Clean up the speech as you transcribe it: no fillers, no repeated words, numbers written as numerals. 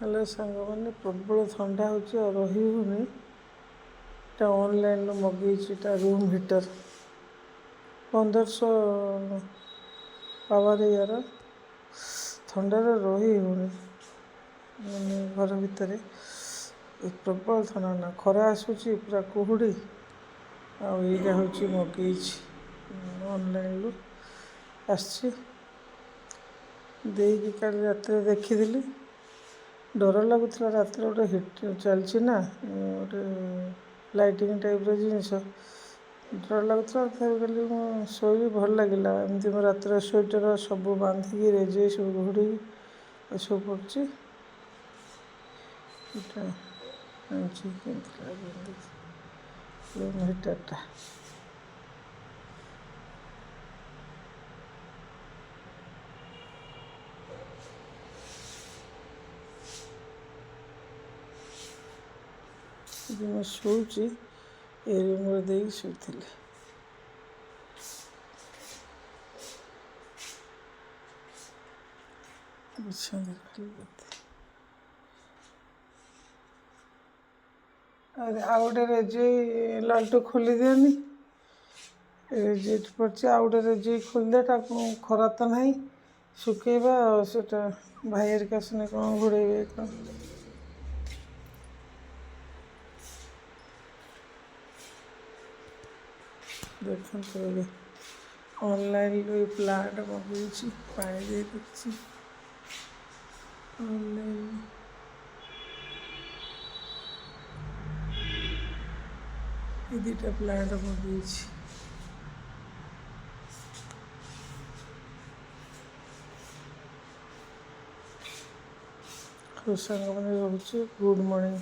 Hello सांग मैंने प्रबल ठंडा हो रही हूँ ऑनलाइन मगेटा रूम हीटर 1500 पावर यार थंडार रही हूँ मैंने घर भितर प्रबल थंडा ना खरा आसूची पूरा कुहुड़ी आईटा हूँ मगे ऑनलाइन आसी रात देखी डर लगुला रात गोटे हिट चलची ना गोटे लाइटिंग टाइप जिनस डर लगुला कहली शोबी भल लगे एमती मो रात स्वेटर सब बांधिकी रेजे सब घोड़ी सब पड़ी रूम हीटरटा मैं शोची ए रूम दे शुली अरे आ गए रेजे लालटू खोली दिनी रेजे पड़ी आ गए रेजे खोलदे खरा तो ना शुकेबा से भाई हरिका सिने कौन घोड़े कौन देखते ऑनलाइन प्लांट मगेगी पानी दे देखी ऑनलाइन ये दुटा प्लांट मगेगी सांग मैंने रोचे गुड मॉर्निंग।